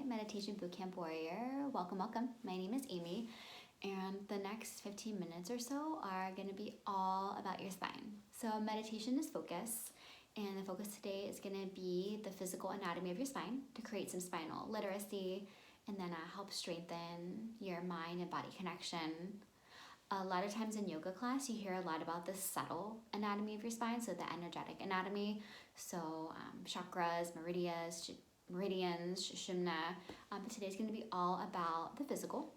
Meditation Bootcamp Warrior. Welcome, welcome. My name is Amy, and the next 15 minutes or so are going to be all about your spine. So meditation is focus, and the focus today is going to be the physical anatomy of your spine to create some spinal literacy, and then help strengthen your mind and body connection. A lot of times in yoga class, you hear a lot about the subtle anatomy of your spine, so the energetic anatomy, so chakras, meridians, Sushumna, but today's going to be all about the physical.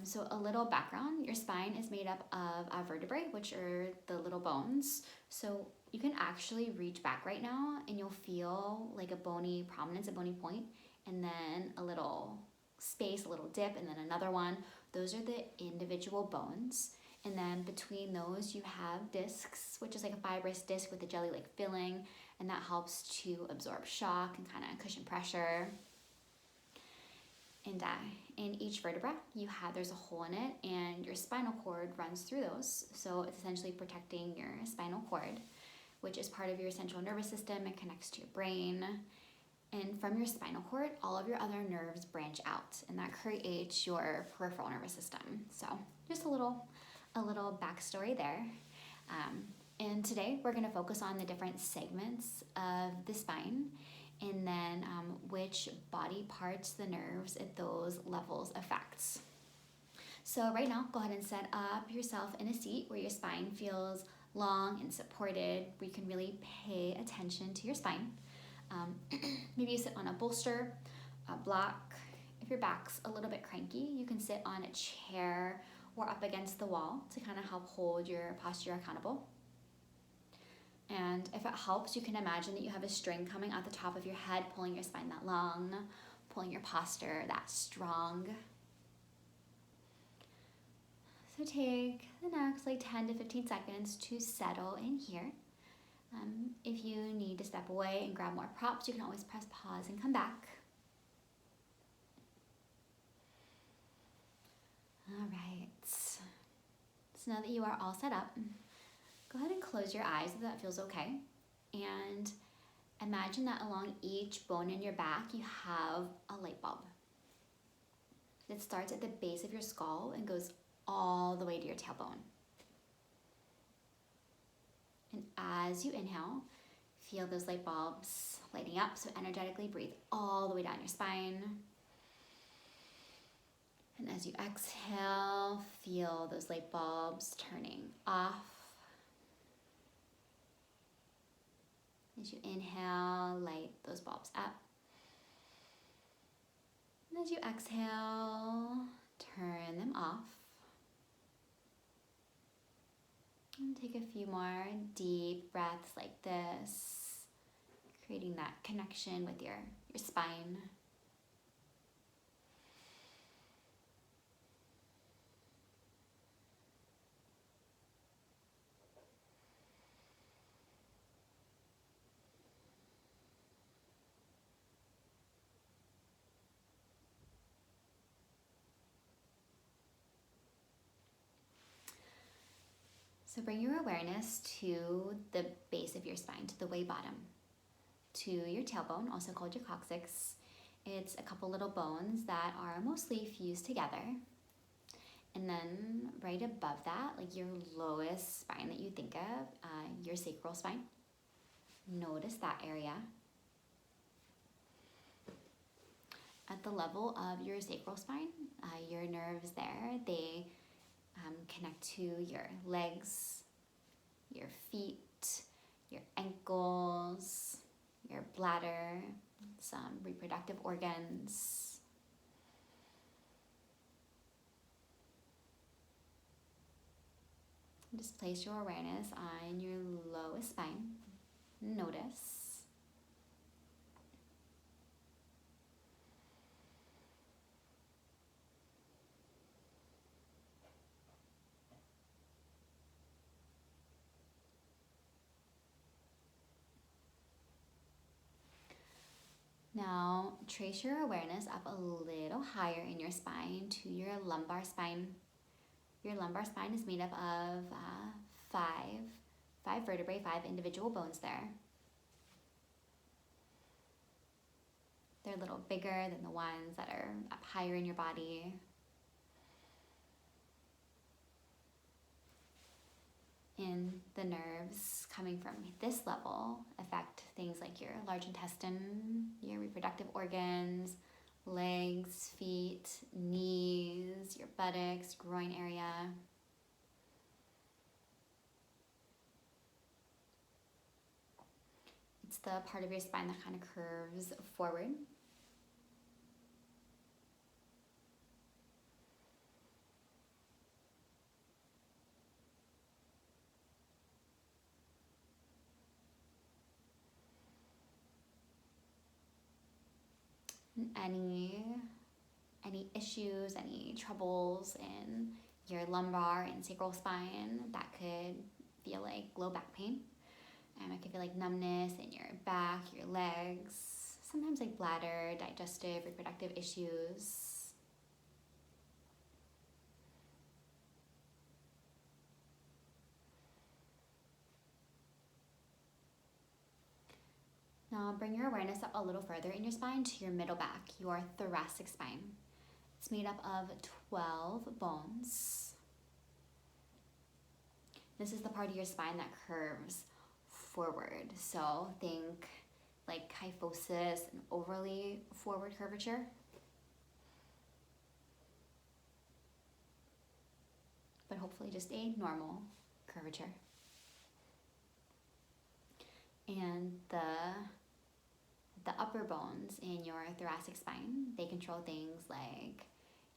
So a little background, your spine is made up of vertebrae, which are the little bones. So you can actually reach back right now and you'll feel like a bony prominence, a bony point, and then a little space, a little dip, and then another one. Those are the individual bones. And then between those you have discs, which is like a fibrous disc with a jelly-like filling, and that helps to absorb shock and kind of cushion pressure. And in each vertebra, there's a hole in it, and your spinal cord runs through those. So it's essentially protecting your spinal cord, which is part of your central nervous system. It connects to your brain. And from your spinal cord, all of your other nerves branch out, and that creates your peripheral nervous system. So just a little backstory there. And today we're going to focus on the different segments of the spine, and then which body parts the nerves at those levels affects. So right now, go ahead and set up yourself in a seat where your spine feels long and supported, where you can really pay attention to your spine. Maybe you sit on a bolster, a block. If your back's a little bit cranky, you can sit on a chair or up against the wall to kind of help hold your posture accountable. And if it helps, you can imagine that you have a string coming out the top of your head, pulling your spine that long, pulling your posture that strong. So take the next 10 to 15 seconds to settle in here. If you need to step away and grab more props, you can always press pause and come back. All right. So now that you are all set up, go ahead and close your eyes if that feels okay. And imagine that along each bone in your back, you have a light bulb. It starts at the base of your skull and goes all the way to your tailbone. And as you inhale, feel those light bulbs lighting up. So energetically breathe all the way down your spine. And as you exhale, feel those light bulbs turning off. As you inhale, light those bulbs up. And as you exhale, turn them off. And take a few more deep breaths like this, creating that connection with your spine. So bring your awareness to the base of your spine, to the way bottom, to your tailbone, also called your coccyx. It's a couple little bones that are mostly fused together. And then right above that, your lowest spine that you think of, your sacral spine. Notice that area. At the level of your sacral spine, your nerves there, they connect to your legs, your feet, your ankles, your bladder, some reproductive organs. Just place your awareness on your lowest spine. Notice. Now, trace your awareness up a little higher in your spine to your lumbar spine. Your lumbar spine is made up of five vertebrae, 5 individual bones there. They're a little bigger than the ones that are up higher in your body. And the nerves coming from this level affect things like your large intestine, your reproductive organs, legs, feet, knees, your buttocks, groin area. It's the part of your spine that kind of curves forward. Any issues, any troubles in your lumbar and sacral spine, that could feel like low back pain. It could feel like numbness in your back, your legs, sometimes like bladder, digestive, reproductive issues. Now bring your awareness up a little further in your spine to your middle back, your thoracic spine. It's made up of 12 bones. This is the part of your spine that curves forward. So think like kyphosis and overly forward curvature. But hopefully just a normal curvature. And the upper bones in your thoracic spine, they control things like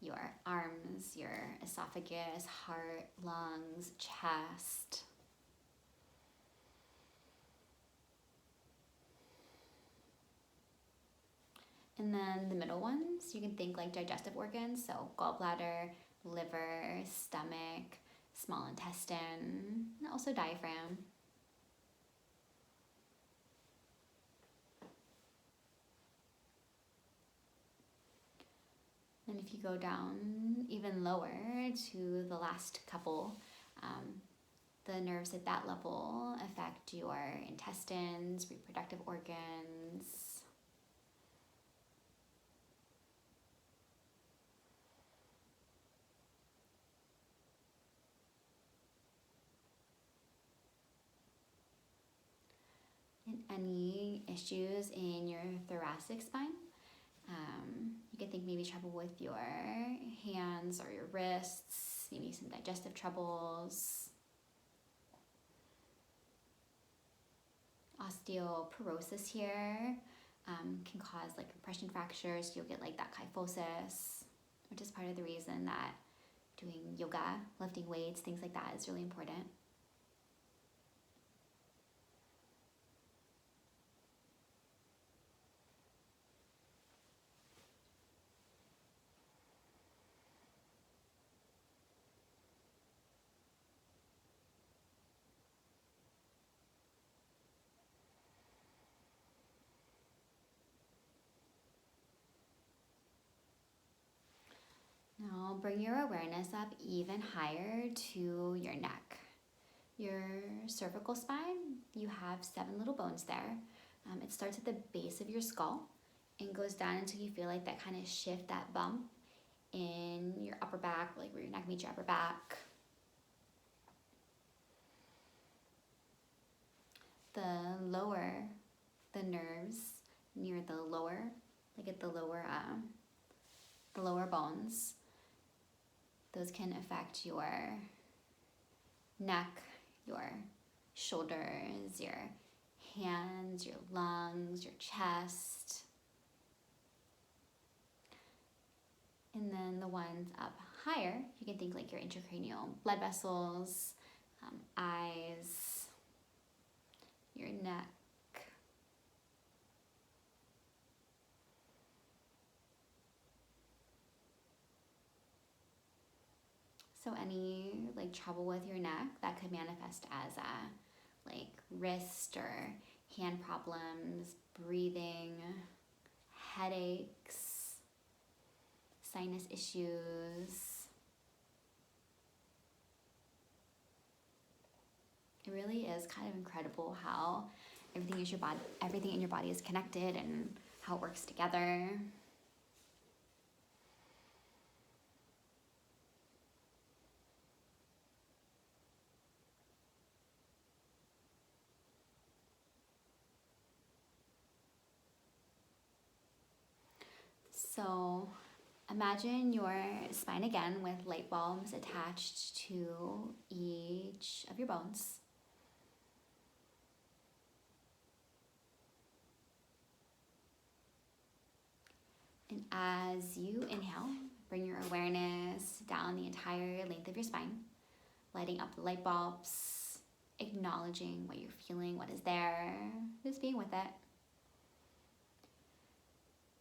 your arms, your esophagus, heart, lungs, chest. And then the middle ones, you can think like digestive organs, so gallbladder, liver, stomach, small intestine, and also diaphragm. And if you go down even lower to the last couple, the nerves at that level affect your intestines, reproductive organs. And any issues in your thoracic spine, you can think maybe trouble with your hands or your wrists, maybe some digestive troubles, osteoporosis here can cause like compression fractures. You'll get like that kyphosis, which is part of the reason that doing yoga, lifting weights, things like that is really important. Now bring your awareness up even higher to your neck. Your cervical spine, you have 7 little bones there. It starts at the base of your skull and goes down until you feel like that kind of shift, that bump in your upper back, like where your neck meets your upper back. The nerves near the lower, like at the lower bones, those can affect your neck, your shoulders, your hands, your lungs, your chest. And then the ones up higher, you can think like your intracranial blood vessels, eyes, your neck. So any like trouble with your neck, that could manifest as like wrist or hand problems, breathing, headaches, sinus issues. It really is kind of incredible how everything in your body is connected and how it works together. So imagine your spine again with light bulbs attached to each of your bones. And as you inhale, bring your awareness down the entire length of your spine, lighting up the light bulbs, acknowledging what you're feeling, what is there, just being with it.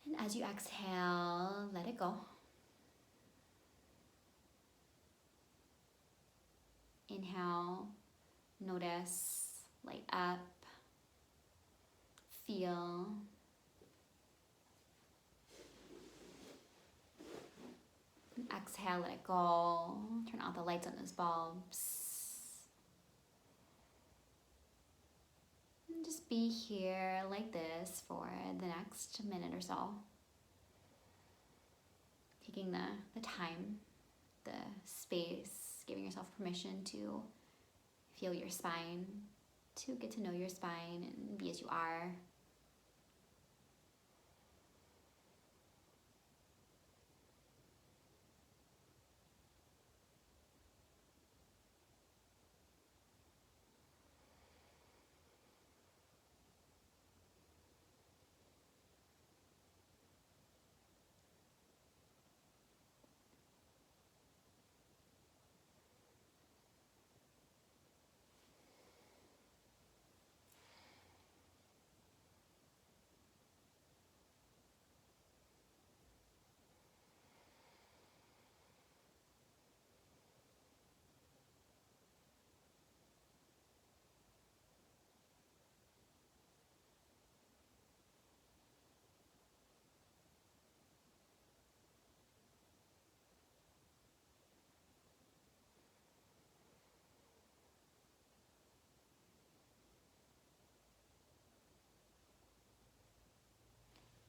And as you exhale, let it go. Inhale, notice, light up, feel. And exhale, let it go. Turn off the lights on those bulbs. And just be here like this for the next minute or so. Taking the time, the space, giving yourself permission to feel your spine, to get to know your spine and be as you are.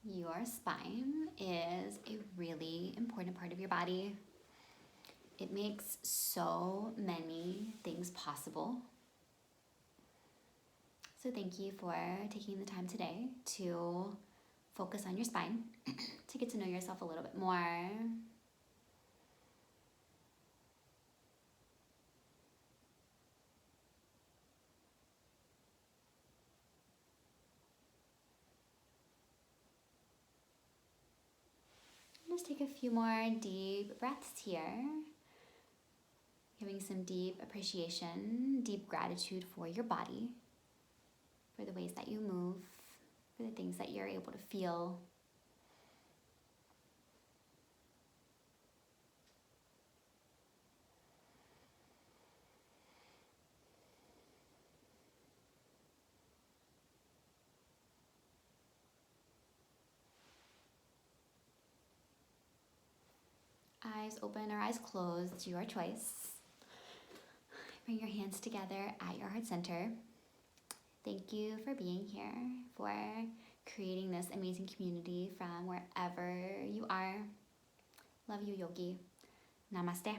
Your spine is a really important part of your body. It makes so many things possible. So thank you for taking the time today to focus on your spine, to get to know yourself a little bit more. Just take a few more deep breaths here. Giving some deep appreciation, deep gratitude for your body, for the ways that you move, for the things that you're able to feel. Eyes open or eyes closed, your choice. Bring your hands together at your heart center. Thank you for being here, for creating this amazing community from wherever you are. Love you, Yogi. Namaste.